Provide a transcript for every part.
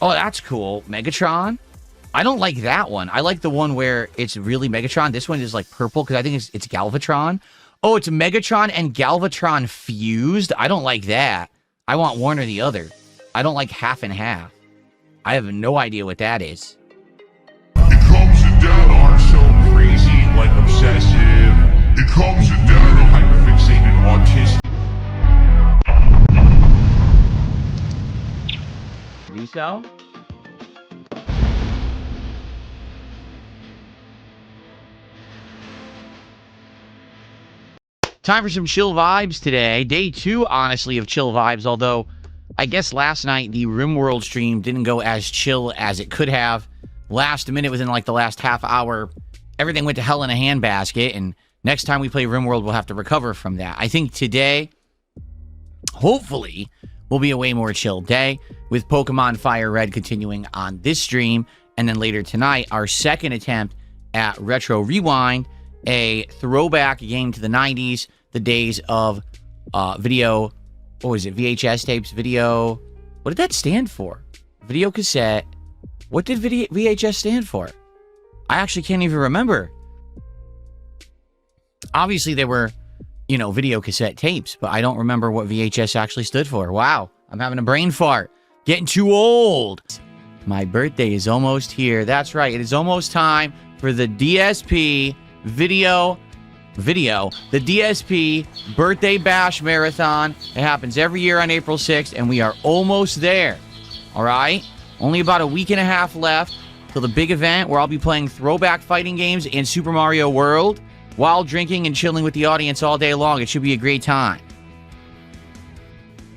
Oh, that's cool. Megatron. I don't like that one. I like the one where it's really Megatron. This one is like purple because I think it's Galvatron. Oh, it's Megatron and Galvatron fused. I don't like that. I want one or the other. I don't like half and half. I have no idea what that is. It comes in denim are so crazy, like obsessive. It comes in denim hyperfixated autistic. Do so? Time for some chill vibes today. Day 2, honestly, of chill vibes, although I guess last night the RimWorld stream didn't go as chill as it could have. Last minute, within like the last half hour, everything went to hell in a handbasket, and next time we play RimWorld, we'll have to recover from that. I think today, hopefully, will be a way more chill day, with Pokemon Fire Red continuing on this stream, and then later tonight, our second attempt at Retro Rewind, a throwback game to the 90s, the days of video, what was it, VHS tapes, video, what did that stand for? Video cassette. What did VHS stand for? I actually can't even remember. Obviously, they were, you know, video cassette tapes, but I don't remember what VHS actually stood for. Wow, I'm having a brain fart. Getting too old. My birthday is almost here. That's right, it is almost time for the DSP the DSP Birthday Bash Marathon. It happens every year on April 6th, and we are almost there. All right? Only about a week and a half left till the big event where I'll be playing throwback fighting games in Super Mario World while drinking and chilling with the audience all day long. It should be a great time.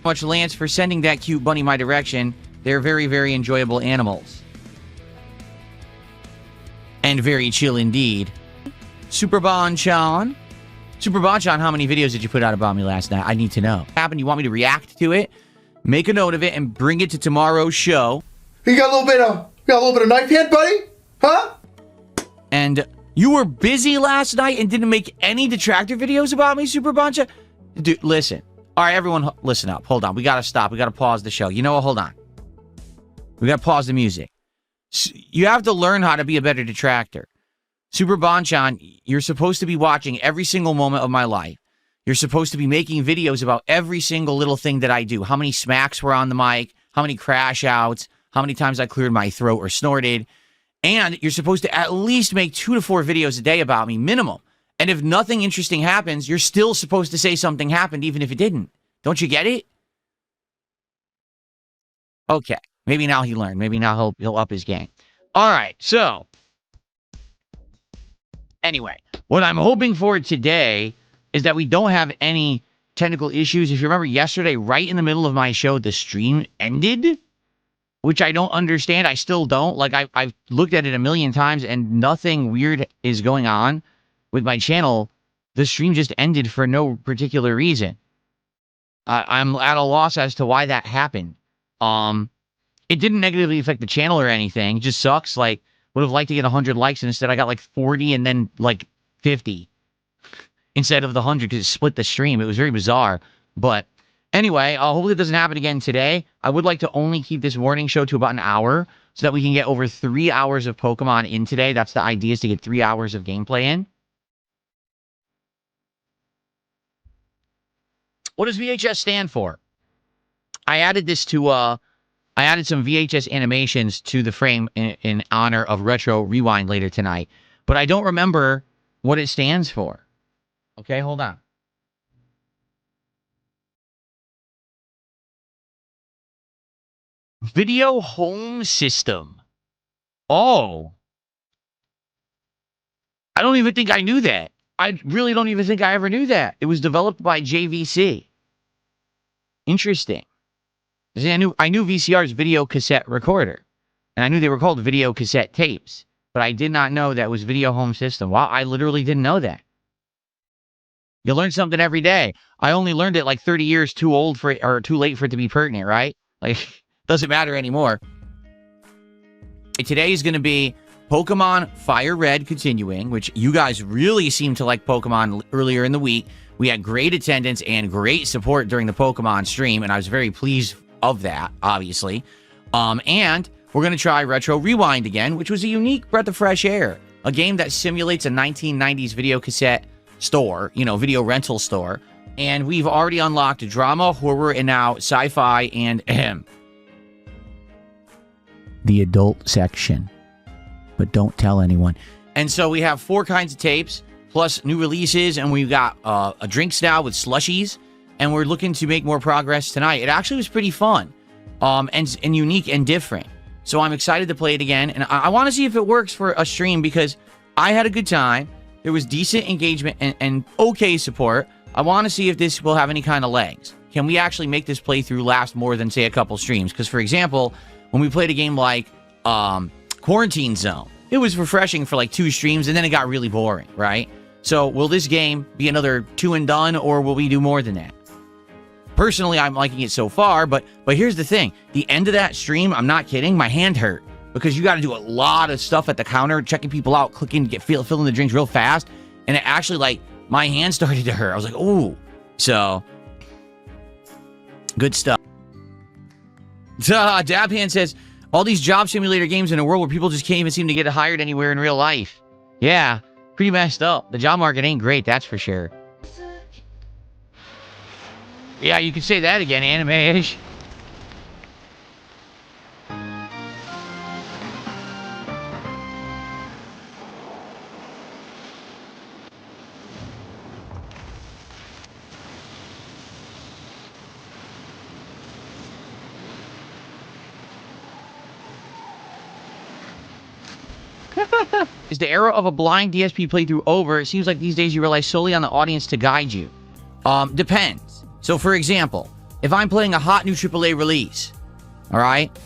Much Lance for sending that cute bunny my direction. They're very, very enjoyable animals. And very chill indeed. Super Bonchan, how many videos did you put out about me last night? I need to know. What happened? You want me to react to it? Make a note of it and bring it to tomorrow's show. You got a little bit of knife hand, buddy? Huh? And you were busy last night and didn't make any detractor videos about me, Super Bonchan? Dude, listen. All right, everyone, listen up. Hold on. We got to stop. We got to pause the show. You know what? Hold on. We got to pause the music. You have to learn how to be a better detractor. Super Bonchan, you're supposed to be watching every single moment of my life. You're supposed to be making videos about every single little thing that I do. How many smacks were on the mic, how many crash outs, how many times I cleared my throat or snorted. And you're supposed to at least make 2 to 4 videos a day about me, minimum. And if nothing interesting happens, you're still supposed to say something happened, even if it didn't. Don't you get it? Okay. Maybe now he learned. Maybe now he'll up his game. All right. So, anyway, what I'm hoping for today is that we don't have any technical issues. If you remember yesterday, right in the middle of my show, the stream ended, which I don't understand. I still don't. Like, I've looked at it a million times and nothing weird is going on with my channel. The stream just ended for no particular reason. I'm at a loss as to why that happened. It didn't negatively affect the channel or anything. It just sucks. Like, would have liked to get 100 likes, and instead I got like 40 and then like 50 instead of the 100 because it split the stream. It was very bizarre. But anyway, hopefully it doesn't happen again today. I would like to only keep this morning show to about an hour so that we can get over 3 hours of Pokemon in today. That's the idea, is to get 3 hours of gameplay in. What does VHS stand for? I added this to, I added some VHS animations to the frame in honor of Retro Rewind later tonight, but I don't remember what it stands for. Okay, hold on. Video Home System. Oh. I don't even think I knew that. I really don't even think I ever knew that. It was developed by JVC. Interesting. See, I knew VCR's video cassette recorder, and I knew they were called video cassette tapes, but I did not know that was Video Home System. Wow, I literally didn't know that. You learn something every day. I only learned it like 30 years too old for it, or too late for it to be pertinent, right? Like, doesn't matter anymore. Today is going to be Pokemon Fire Red continuing, which you guys really seem to like Pokemon earlier in the week. We had great attendance and great support during the Pokemon stream, and I was very pleased of that, obviously. And we're going to try Retro Rewind again, which was a unique breath of fresh air. A game that simulates a 1990s video cassette store, video rental store. And we've already unlocked drama, horror, and now sci-fi and the adult section. But don't tell anyone. And so we have 4 kinds of tapes, plus new releases, and we've got a drinks now with slushies, and we're looking to make more progress tonight. It actually was pretty fun, and unique and different. So I'm excited to play it again, and I want to see if it works for a stream, because I had a good time. There was decent engagement and okay support. I want to see if this will have any kind of legs. Can we actually make this playthrough last more than, say, a couple streams? Because, for example, when we played a game like Quarantine Zone, it was refreshing for like 2 streams, and then it got really boring, right? So will this game be another 2 and done, or will we do more than that? Personally, I'm liking it so far, but here's the thing. The end of that stream, I'm not kidding, my hand hurt, because you got to do a lot of stuff at the counter, checking people out, clicking, filling the drinks real fast, and it actually, like, my hand started to hurt. I was like, ooh. So, good stuff. Dabhan says, all these job simulator games in a world where people just can't even seem to get hired anywhere in real life. Yeah, pretty messed up. The job market ain't great, that's for sure. Yeah, you can say that again, anime-ish. Is the era of a blind DSP playthrough over? It seems like these days you rely solely on the audience to guide you. Depends. So, for example, if I'm playing a hot new AAA release, all right,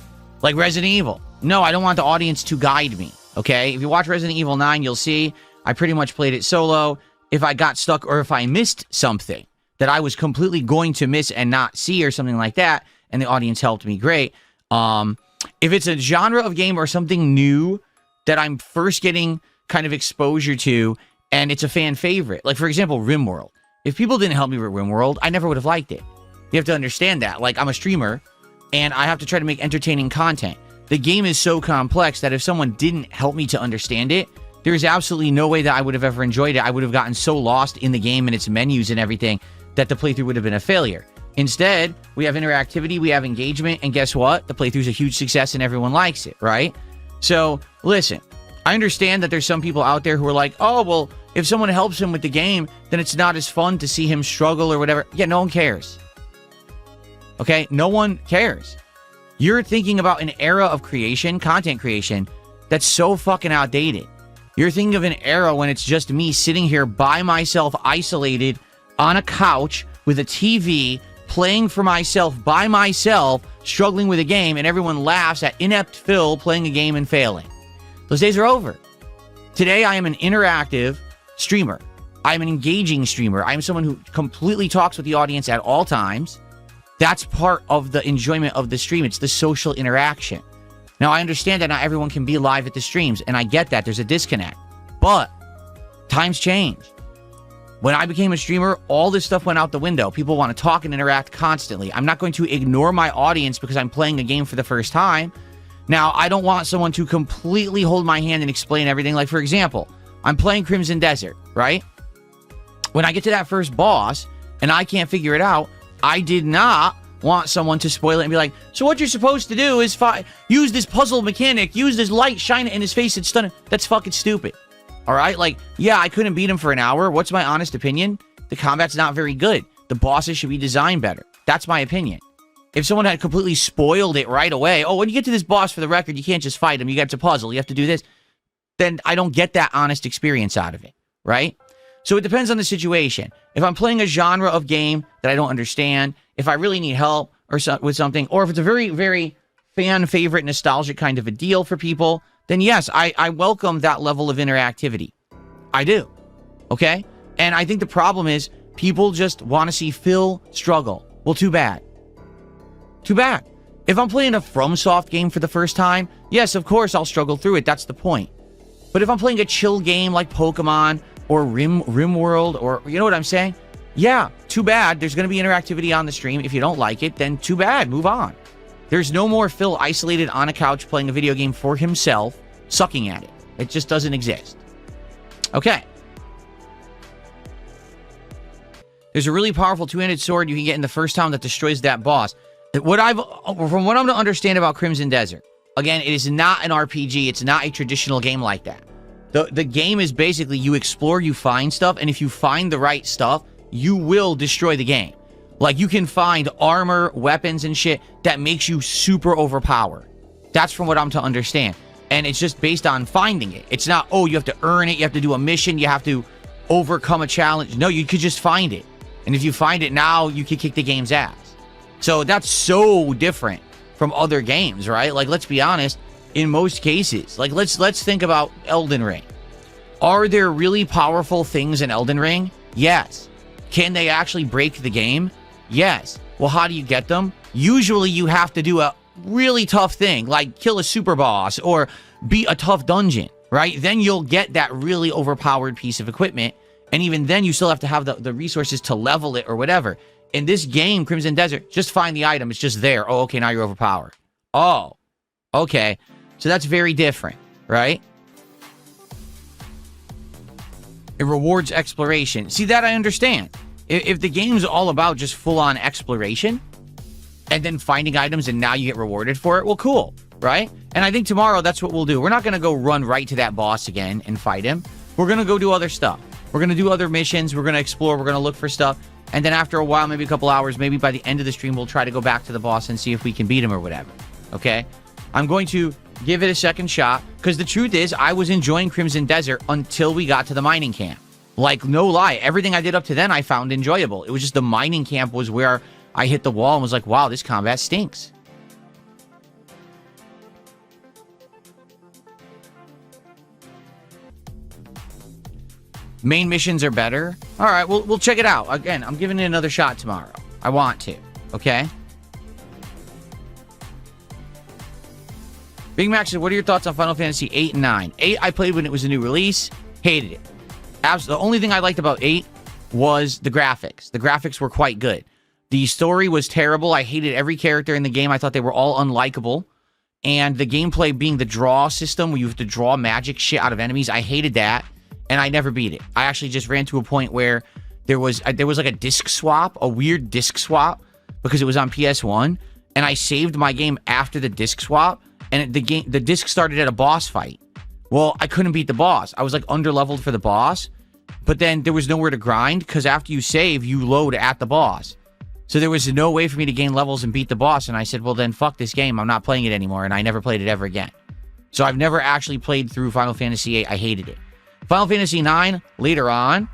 like Resident Evil, no, I don't want the audience to guide me, okay? If you watch Resident Evil 9, you'll see I pretty much played it solo. If I got stuck or if I missed something that I was completely going to miss and not see or something like that, and the audience helped me, great. If it's a genre of game or something new that I'm first getting kind of exposure to, and it's a fan favorite. Like, for example, RimWorld. If people didn't help me with RimWorld, I never would have liked it. You have to understand that. Like, I'm a streamer, and I have to try to make entertaining content. The game is so complex that if someone didn't help me to understand it, there is absolutely no way that I would have ever enjoyed it. I would have gotten so lost in the game and its menus and everything that the playthrough would have been a failure. Instead, we have interactivity, we have engagement, and guess what? The playthrough's a huge success and everyone likes it, right? So, listen, I understand that there's some people out there who are like, oh, well, if someone helps him with the game, then it's not as fun to see him struggle or whatever. Yeah, no one cares. Okay? No one cares. You're thinking about an era of creation, content creation, that's so fucking outdated. You're thinking of an era when it's just me sitting here by myself, isolated, on a couch, with a TV, playing for myself, by myself, struggling with a game, and everyone laughs at inept Phil playing a game and failing. Those days are over. Today, I am an interactive streamer. I'm an engaging streamer. I'm someone who completely talks with the audience at all times. That's part of the enjoyment of the stream. It's the social interaction. Now, I understand that not everyone can be live at the streams, and I get that. There's a disconnect. But times change. When I became a streamer, all this stuff went out the window. People want to talk and interact constantly. I'm not going to ignore my audience because I'm playing a game for the first time. Now, I don't want someone to completely hold my hand and explain everything. Like, for example, I'm playing Crimson Desert, right? When I get to that first boss and I can't figure it out, I did not want someone to spoil it and be like, so what you're supposed to do is use this puzzle mechanic, use this light, shine it in his face, and stun him. That's fucking stupid. All right? Like, yeah, I couldn't beat him for an hour. What's my honest opinion? The combat's not very good. The bosses should be designed better. That's my opinion. If someone had completely spoiled it right away, oh, when you get to this boss, for the record, you can't just fight him. You got to puzzle. You have to do this. Then I don't get that honest experience out of it, right? So it depends on the situation. If I'm playing a genre of game that I don't understand, if I really need help or with something, or if it's a very, very fan favorite, nostalgic kind of a deal for people, then yes, I welcome that level of interactivity. I do. Okay? And I think the problem is people just want to see Phil struggle. Well, too bad. Too bad. If I'm playing a FromSoft game for the first time, yes, of course I'll struggle through it. That's the point. But if I'm playing a chill game like Pokemon or RimWorld, or you know what I'm saying? Yeah, too bad. There's going to be interactivity on the stream. If you don't like it, then too bad. Move on. There's no more Phil isolated on a couch playing a video game for himself, sucking at it. It just doesn't exist. Okay. There's a really powerful two-handed sword you can get in the first town that destroys that boss. From what I'm to understand about Crimson Desert, again, it is not an RPG. It's not a traditional game like that. The game is basically you explore, you find stuff, and if you find the right stuff, you will destroy the game. Like, you can find armor, weapons, and shit that makes you super overpowered. That's from what I'm to understand. And it's just based on finding it. It's not, oh, you have to earn it, you have to do a mission, you have to overcome a challenge. No, you could just find it. And if you find it now, you can kick the game's ass. So that's so different from other games, right? Like, let's be honest, in most cases, like, let's think about Elden Ring. Are there really powerful things in Elden Ring? Yes. Can they actually break the game? Yes. Well, how do you get them? Usually you have to do a really tough thing, like kill a super boss or beat a tough dungeon, right? Then you'll get that really overpowered piece of equipment. And even then, you still have to have the resources to level it or whatever. In this game, Crimson Desert, just find the item. It's just there. Oh, okay, now you're overpowered. Oh, okay. So that's very different, right? It rewards exploration. See, that I understand. If the game's all about just full-on exploration and then finding items and now you get rewarded for it, well, cool, right? And I think tomorrow that's what we'll do. We're not going to go run right to that boss again and fight him. We're going to go do other stuff. We're going to do other missions. We're going to explore. We're going to look for stuff. And then after a while, maybe a couple hours, maybe by the end of the stream, we'll try to go back to the boss and see if we can beat him or whatever. Okay? I'm going to give it a second shot because the truth is I was enjoying Crimson Desert until we got to the mining camp. Like, no lie. Everything I did up to then I found enjoyable. It was just the mining camp was where I hit the wall and was like, wow, this combat stinks. Main missions are better. All right, we'll check it out. Again, I'm giving it another shot tomorrow. I want to. Okay? Big Mac said, what are your thoughts on Final Fantasy 8 and 9? 8 I played when it was a new release. Hated it. The only thing I liked about 8 was the graphics. The graphics were quite good. The story was terrible. I hated every character in the game. I thought they were all unlikable. And the gameplay being the draw system where you have to draw magic shit out of enemies, I hated that. And I never beat it. I actually just ran to a point where there was like a disc swap, a weird disc swap, because it was on PS1, and I saved my game after the disc swap, and the disc started at a boss fight. Well, I couldn't beat the boss. I was like underleveled for the boss, but then there was nowhere to grind because after you save, you load at the boss. So there was no way for me to gain levels and beat the boss, and I said, well then fuck this game. I'm not playing it anymore, and I never played it ever again. So I've never actually played through Final Fantasy VIII. I hated it. Final Fantasy IX, later on,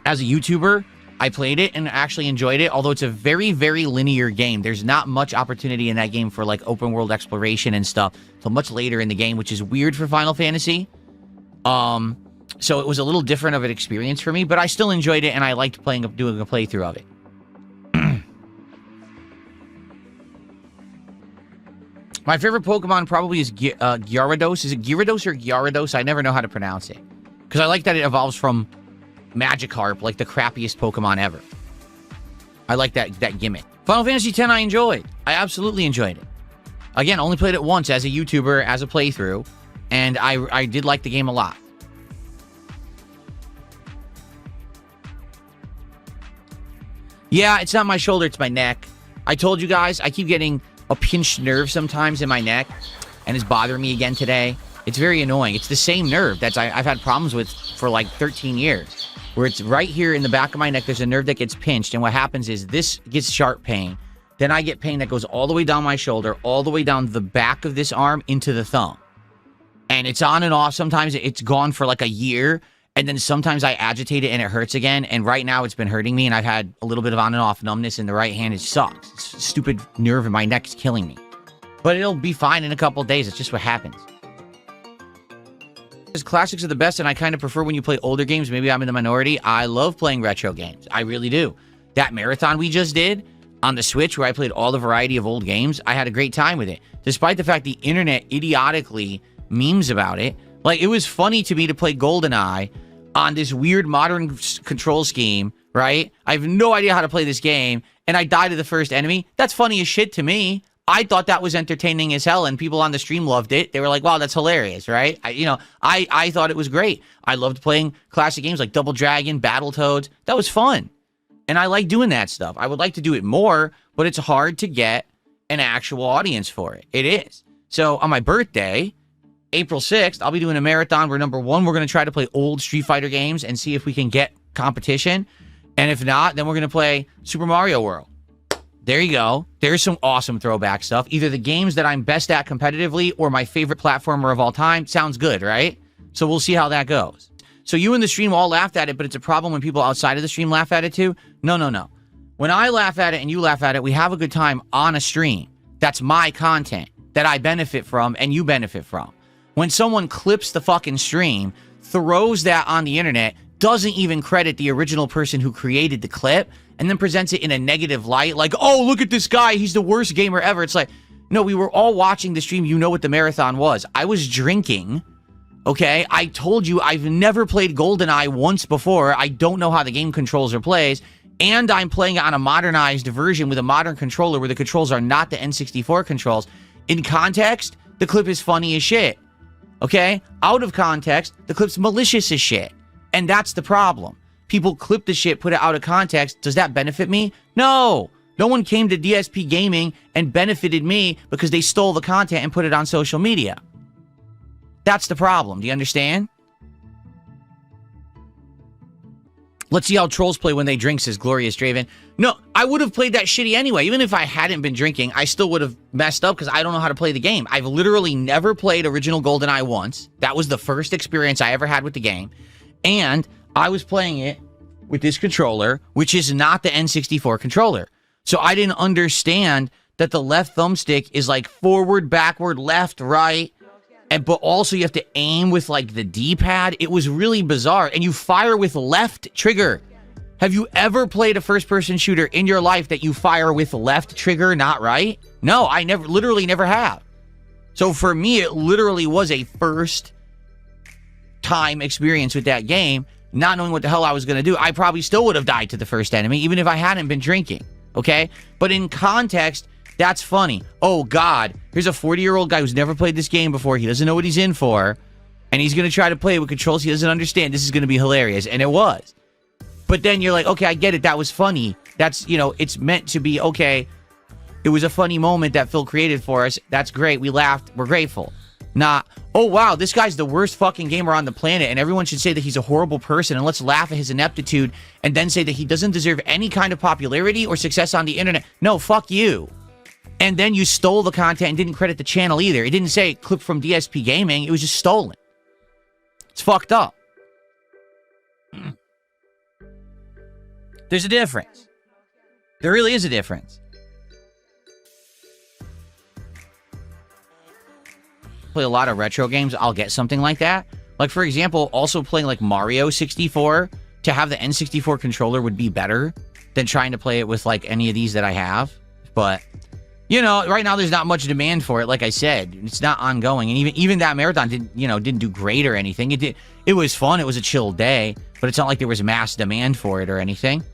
as a YouTuber, I played it and actually enjoyed it, although it's a very, very linear game. There's not much opportunity in that game for, like, open world exploration and stuff until much later in the game, which is weird for Final Fantasy. So it was a little different of an experience for me, but I still enjoyed it, and I liked doing a playthrough of it. My favorite Pokemon probably is Gyarados. Is it Gyarados or Gyarados? I never know how to pronounce it. Because I like that it evolves from Magikarp, like the crappiest Pokemon ever. I like that gimmick. Final Fantasy X I enjoyed. I absolutely enjoyed it. Again, only played it once as a YouTuber, as a playthrough. And I did like the game a lot. Yeah, it's not my shoulder, it's my neck. I told you guys, I keep getting a pinched nerve sometimes in my neck, and it's bothering me again today. It's very annoying. It's the same nerve that I've had problems with for like 13 years, where it's right here in the back of my neck. There's a nerve that gets pinched, and what happens is this gets sharp pain. Then I get pain that goes all the way down my shoulder, all the way down the back of this arm into the thumb. And it's on and off. Sometimes it's gone for like a year, and then sometimes I agitate it and it hurts again. And right now it's been hurting me, and I've had a little bit of on and off numbness in the right hand. It sucks. It's stupid nerve in my neck is killing me. But it'll be fine in a couple of days. It's just what happens. Classics are the best, and I kind of prefer when you play older games. Maybe I'm in the minority. I love playing retro games. I really do. That marathon we just did on the Switch, where I played all the variety of old games, I had a great time with it. Despite the fact the internet idiotically memes about it. Like, it was funny to me to play GoldenEye on this weird modern control scheme, right? I have no idea how to play this game, and I died to the first enemy. That's funny as shit to me. I thought that was entertaining as hell, and people on the stream loved it. They were like, wow, that's hilarious, right? I thought it was great. I loved playing classic games like Double Dragon, Battletoads. That was fun. And I like doing that stuff. I would like to do it more, but it's hard to get an actual audience for it. It is. So on my birthday, April 6th, I'll be doing a marathon where, number one, we're going to try to play old Street Fighter games and see if we can get competition. And if not, then we're going to play Super Mario World. There you go. There's some awesome throwback stuff. Either the games that I'm best at competitively or my favorite platformer of all time. Sounds good, right? So we'll see how that goes. So you in the stream all laughed at it, but it's a problem when people outside of the stream laugh at it too? No. When I laugh at it and you laugh at it, we have a good time on a stream. That's my content that I benefit from and you benefit from. When someone clips the fucking stream, throws that on the internet, doesn't even credit the original person who created the clip, and then presents it in a negative light, like, oh, look at this guy, he's the worst gamer ever. It's like, no, we were all watching the stream. You know what the marathon was. I was drinking, okay? I told you I've never played GoldenEye once before. I don't know how the game controls or plays, and I'm playing it on a modernized version with a modern controller where the controls are not the N64 controls. In context, the clip is funny as shit, okay? Out of context, the clip's malicious as shit. And that's the problem. People clip the shit, put it out of context. Does that benefit me? No. No one came to DSP Gaming and benefited me because they stole the content and put it on social media. That's the problem. Do you understand? Let's see how trolls play when they drink, says Glorious Draven. No, I would have played that shitty anyway. Even if I hadn't been drinking, I still would have messed up because I don't know how to play the game. I've literally never played original GoldenEye once. That was the first experience I ever had with the game. And I was playing it with this controller, which is not the N64 controller. So I didn't understand that the left thumbstick is like forward, backward, left, right. But also you have to aim with like the D-pad. It was really bizarre. And you fire with left trigger. Have you ever played a first-person shooter in your life that you fire with left trigger, not right? No, I literally never have. So for me, it literally was a first time experience with that game, not knowing what the hell I was going to do. I probably still would have died to the first enemy, even if I hadn't been drinking, okay? But in context, that's funny. Oh, God, here's a 40-year-old guy who's never played this game before. He doesn't know what he's in for, and he's going to try to play it with controls he doesn't understand. This is going to be hilarious, and it was. But then you're like, okay, I get it. That was funny. That's, it's meant to be, okay, it was a funny moment that Phil created for us. That's great. We laughed. We're grateful. Not, oh, wow, this guy's the worst fucking gamer on the planet, and everyone should say that he's a horrible person, and let's laugh at his ineptitude, and then say that he doesn't deserve any kind of popularity or success on the internet. No, fuck you. And then you stole the content and didn't credit the channel either. It didn't say clip from DSP Gaming. It was just stolen. It's fucked up. There's a difference. There really is a difference. Play a lot of retro games, I'll get something like that. Like, for example, also playing like Mario 64, to have the N64 controller would be better than trying to play it with like any of these that I have. But, right now there's not much demand for it. Like I said, it's not ongoing. And even that marathon didn't do great or anything. It was fun. It was a chill day, but it's not like there was mass demand for it or anything.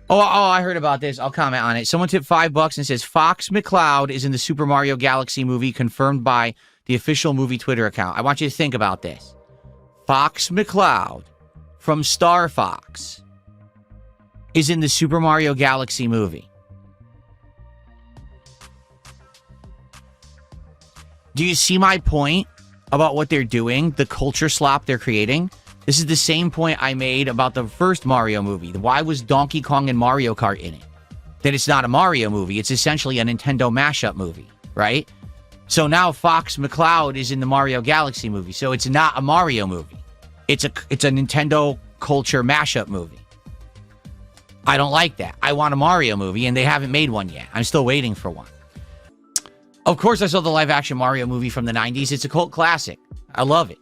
Oh, I heard about this. I'll comment on it. Someone tipped $5 and says, Fox McCloud is in the Super Mario Galaxy movie, confirmed by the official movie Twitter account. I want you to think about this. Fox McCloud from Star Fox is in the Super Mario Galaxy movie. Do you see my point about what they're doing? The culture slop they're creating? This is the same point I made about the first Mario movie. Why was Donkey Kong and Mario Kart in it? That it's not a Mario movie. It's essentially a Nintendo mashup movie, right? So now Fox McCloud is in the Mario Galaxy movie. So it's not a Mario movie. It's a Nintendo culture mashup movie. I don't like that. I want a Mario movie, and they haven't made one yet. I'm still waiting for one. Of course, I saw the live-action Mario movie from the 90s. It's a cult classic. I love it.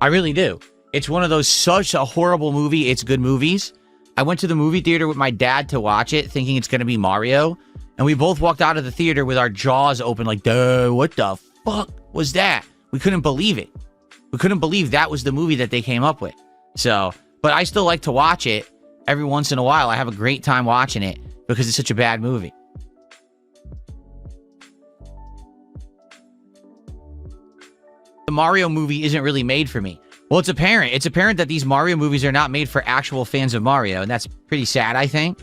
I really do. It's one of those, such a horrible movie, it's good movies. I went to the movie theater with my dad to watch it, thinking it's going to be Mario. And we both walked out of the theater with our jaws open like, duh, what the fuck was that? We couldn't believe it. We couldn't believe that was the movie that they came up with. So, but I still like to watch it every once in a while. I have a great time watching it because it's such a bad movie. the Mario movie isn't really made for me. Well, it's apparent. It's apparent that these Mario movies are not made for actual fans of Mario, and that's pretty sad, I think.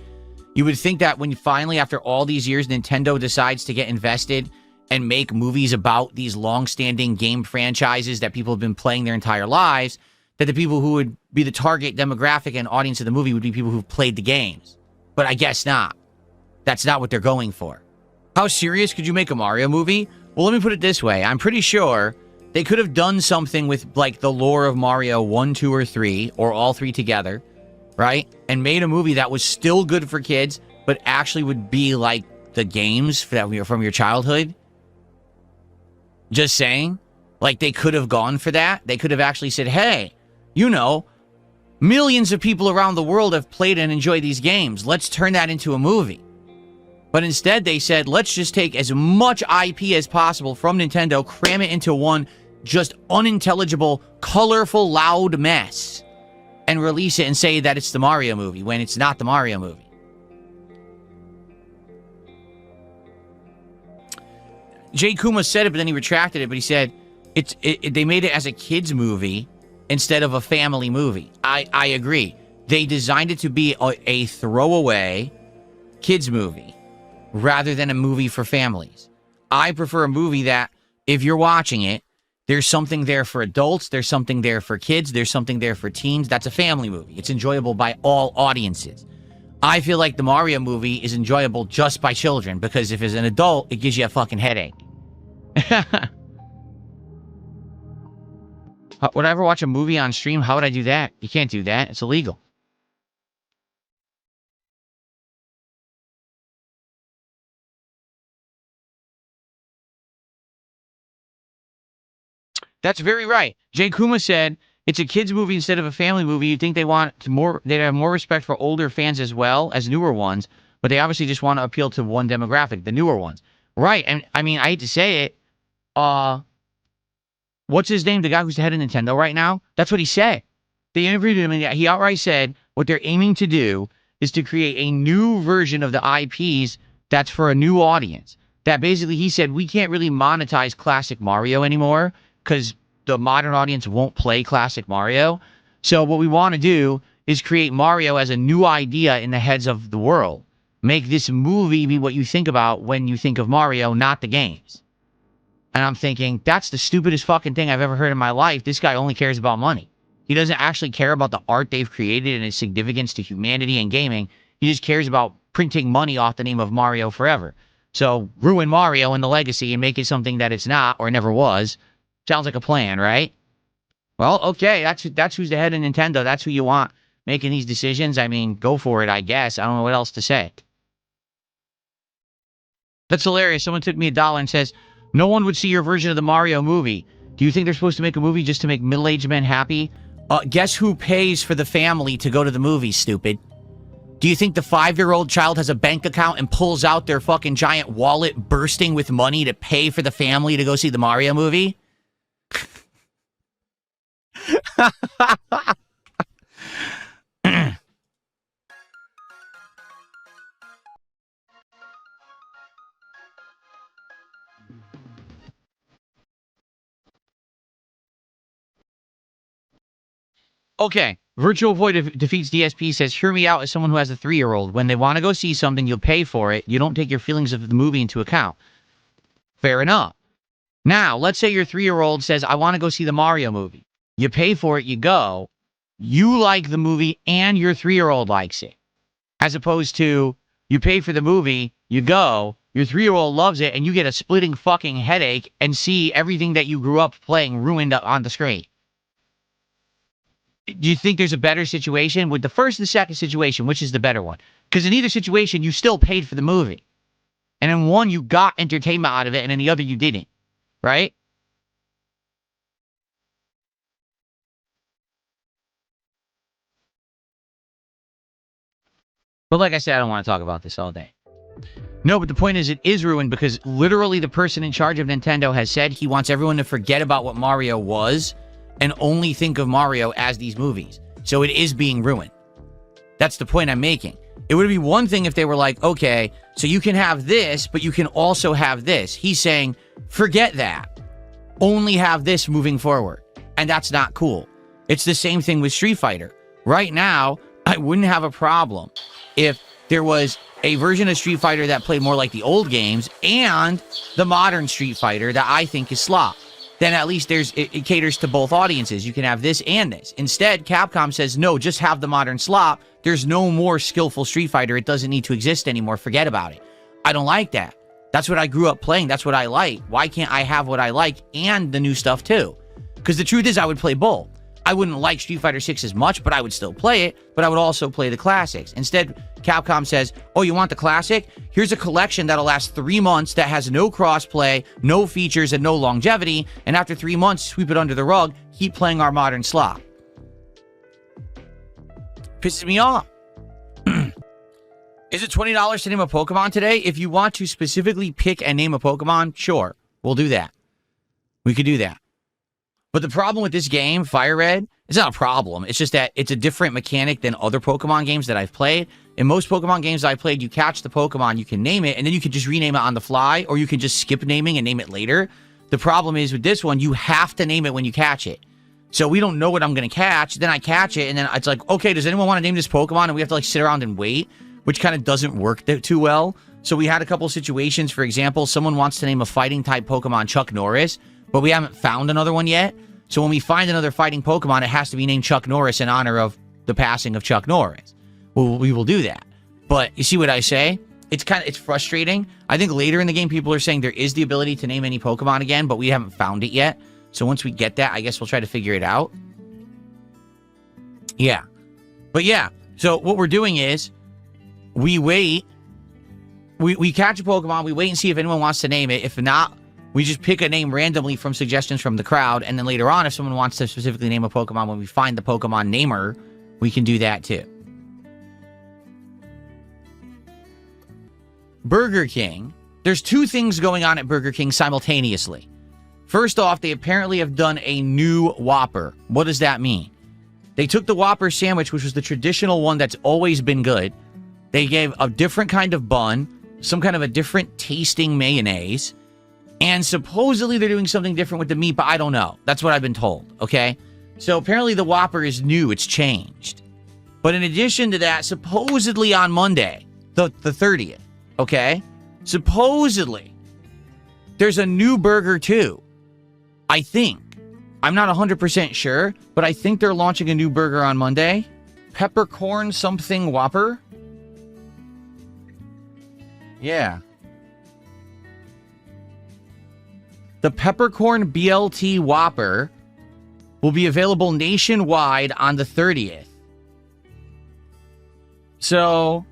You would think that when finally, after all these years, Nintendo decides to get invested and make movies about these long-standing game franchises that people have been playing their entire lives, that the people who would be the target demographic and audience of the movie would be people who've played the games. But I guess not. That's not what they're going for. How serious could you make a Mario movie? Well, let me put it this way. I'm pretty sure they could have done something with, like, the lore of Mario 1, 2, or 3, or all three together, right? And made a movie that was still good for kids, but actually would be like the games from your childhood. Just saying. Like, they could have gone for that. They could have actually said, hey, you know, millions of people around the world have played and enjoyed these games. Let's turn that into a movie. But instead, they said, let's just take as much IP as possible from Nintendo, cram it into one just unintelligible, colorful, loud mess, and release it and say that it's the Mario movie when it's not the Mario movie. Jay Kuma said it, but then he retracted it, but he said they made it as a kid's movie instead of a family movie. I agree. They designed it to be a throwaway kids movie rather than a movie for families. I prefer a movie that, if you're watching it, there's something there for adults, there's something there for kids, there's something there for teens. That's a family movie. It's enjoyable by all audiences. I feel like the Mario movie is enjoyable just by children, because if it's an adult, it gives you a fucking headache. Would I ever watch a movie on stream? How would I do that? You can't do that. It's illegal. That's very right. Jay Kuma said, it's a kid's movie instead of a family movie. You'd think they'd have more respect for older fans as well as newer ones, but they obviously just want to appeal to one demographic, the newer ones. Right, and I mean, I hate to say it, what's his name? The guy who's the head of Nintendo right now? That's what he said. They interviewed him, and he outright said what they're aiming to do is to create a new version of the IPs that's for a new audience. That basically, he said, we can't really monetize classic Mario anymore because the modern audience won't play classic Mario. So what we want to do is create Mario as a new idea in the heads of the world. Make this movie be what you think about when you think of Mario, not the games. And I'm thinking, that's the stupidest fucking thing I've ever heard in my life. This guy only cares about money. He doesn't actually care about the art they've created and its significance to humanity and gaming. He just cares about printing money off the name of Mario forever. So ruin Mario and the legacy and make it something that it's not or never was. Sounds like a plan, right? Well, okay, that's who's the head of Nintendo. That's who you want making these decisions. I mean, go for it, I guess. I don't know what else to say. That's hilarious. Someone took me $1 and says, no one would see your version of the Mario movie. Do you think they're supposed to make a movie just to make middle-aged men happy? Guess who pays for the family to go to the movies, stupid? Do you think the 5-year-old child has a bank account and pulls out their fucking giant wallet bursting with money to pay for the family to go see the Mario movie? Okay, Virtual Void defeats DSP says, hear me out as someone who has a 3-year-old. When they want to go see something, you'll pay for it. You don't take your feelings of the movie into account. Fair enough. Now, let's say your 3-year-old says, I want to go see the Mario movie. You pay for it, you go. You like the movie and your 3-year-old likes it. As opposed to, you pay for the movie, you go, your 3-year-old loves it, and you get a splitting fucking headache and see everything that you grew up playing ruined on the screen. Do you think there's a better situation? With the first and the second situation, which is the better one? Because in either situation, you still paid for the movie. And in one, you got entertainment out of it, and in the other, you didn't. Right? But like I said, I don't want to talk about this all day. No, but the point is, it is ruined because literally the person in charge of Nintendo has said he wants everyone to forget about what Mario was and only think of Mario as these movies. So it is being ruined. That's the point I'm making. It would be one thing if they were like, okay, so you can have this, but you can also have this. He's saying, forget that. only have this moving forward. And that's not cool. It's the same thing with Street Fighter. Right now, I wouldn't have a problem if there was a version of Street Fighter that played more like the old games and the modern Street Fighter that I think is slop. Then at least it caters to both audiences. You can have this and this. Instead, Capcom says, no, just have the modern slop. There's no more skillful Street Fighter. It doesn't need to exist anymore. Forget about it. I don't like that. That's what I grew up playing. That's what I like. Why can't I have what I like and the new stuff too? Because the truth is I would play both. I wouldn't like Street Fighter 6 as much, but I would still play it, but I would also play the classics. Instead, Capcom says, oh, you want the classic? Here's a collection that'll last 3 months that has no crossplay, no features, and no longevity, and after 3 months, sweep it under the rug, keep playing our modern slot. Pisses me off. Is it $20 to name a Pokemon today? If you want to specifically pick and name a Pokemon, sure, we'll do that. We could do that. But the problem with this game, Fire Red, it's not a problem. It's just that it's a different mechanic than other Pokemon games that I've played. In most Pokemon games I've played, you catch the Pokemon, you can name it, and then you can just rename it on the fly, or you can just skip naming and name it later. The problem is with this one, you have to name it when you catch it. So we don't know what I'm going to catch. Then I catch it, and then it's like, okay, does anyone want to name this Pokemon? And we have to like sit around and wait, which kind of doesn't work too well. So we had a couple situations. For example, someone wants to name a fighting type Pokemon Chuck Norris, but we haven't found another one yet. So when we find another fighting Pokemon, it has to be named Chuck Norris in honor of the passing of Chuck Norris. Well, we will do that. But you see what I say? It's frustrating. I think later in the game, people are saying there is the ability to name any Pokemon again, but we haven't found it yet. So once we get that, I guess we'll try to figure it out. Yeah. But yeah, so what we're doing is we wait. We catch a Pokemon. We wait and see if anyone wants to name it. If not, we just pick a name randomly from suggestions from the crowd, and then later on, if someone wants to specifically name a Pokemon, when we find the Pokemon namer, we can do that too. Burger King. There's two things going on at Burger King simultaneously. First off, they apparently have done a new Whopper. What does that mean? They took the Whopper sandwich, which was the traditional one that's always been good. They gave a different kind of bun, some kind of a different tasting mayonnaise, and supposedly they're doing something different with the meat, but I don't know. That's what I've been told, okay? So apparently the Whopper is new. It's changed. But in addition to that, supposedly on Monday, the 30th, okay? Supposedly, there's a new burger too. I think. I'm not 100% sure, but I think they're launching a new burger on Monday. Peppercorn something Whopper? Yeah. The Peppercorn BLT Whopper will be available nationwide on the 30th. So,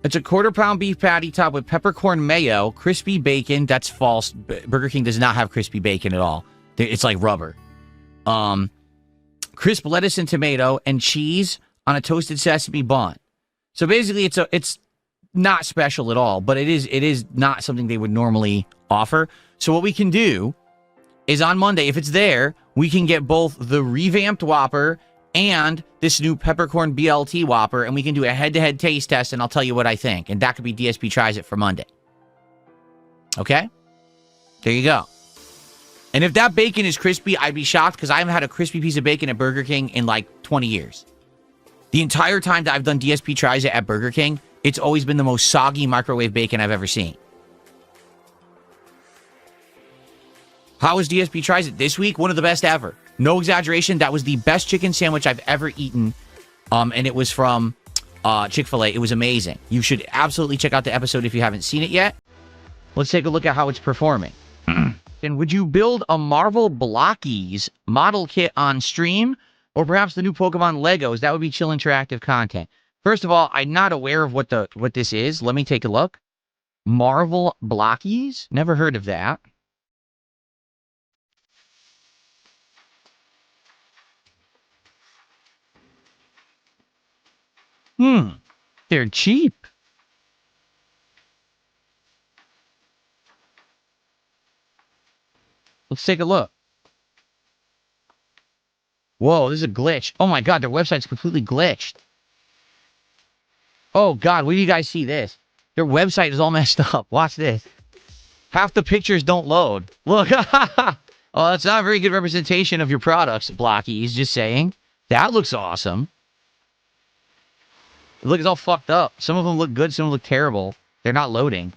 it's a quarter-pound beef patty topped with peppercorn mayo, crispy bacon. That's false. Burger King does not have crispy bacon at all. It's like rubber. Crisp lettuce and tomato, and cheese on a toasted sesame bun. So basically, it's not special at all, but it is not something they would normally offer. So what we can do is on Monday, if it's there, we can get both the revamped Whopper and this new Peppercorn BLT Whopper, and we can do a head-to-head taste test, and I'll tell you what I think. And that could be DSP Tries It for Monday. Okay? There you go. And if that bacon is crispy, I'd be shocked, because I haven't had a crispy piece of bacon at Burger King in like 20 years. The entire time that I've done DSP Tries It at Burger King, it's always been the most soggy microwave bacon I've ever seen. How was DSP Tries It this week? One of the best ever. No exaggeration. That was the best chicken sandwich I've ever eaten. And it was from Chick-fil-A. It was amazing. You should absolutely check out the episode if you haven't seen it yet. Let's take a look at how it's performing. And would you build a Marvel Blockies model kit on stream? Or perhaps the new Pokemon Legos? That would be chill interactive content. First of all, I'm not aware of what this is. Let me take a look. Marvel Blockies? Never heard of that. They're cheap. Let's take a look. Whoa, this is a glitch. Oh my god, their website's completely glitched. Oh god, where do you guys see this? Their website is all messed up. Watch this. Half the pictures don't load. Look. Oh, that's not a very good representation of your products, Blocky. He's just saying. That looks awesome. Look, it's all fucked up. Some of them look good, some of them look terrible. They're not loading.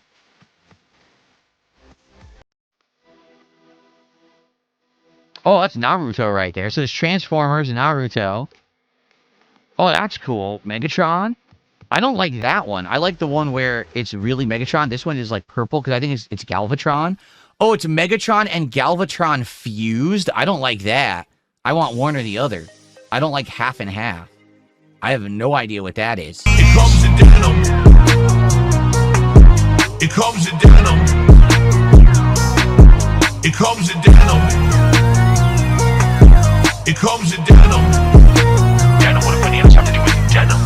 Oh, that's Naruto right there. So there's Transformers and Naruto. Oh, that's cool. Megatron. I don't like that one. I like the one where it's really Megatron. This one is like purple because I think it's Galvatron. Oh, it's Megatron and Galvatron fused. I don't like that. I want one or the other. I don't like half and half. I have no idea what that is. It comes in denim.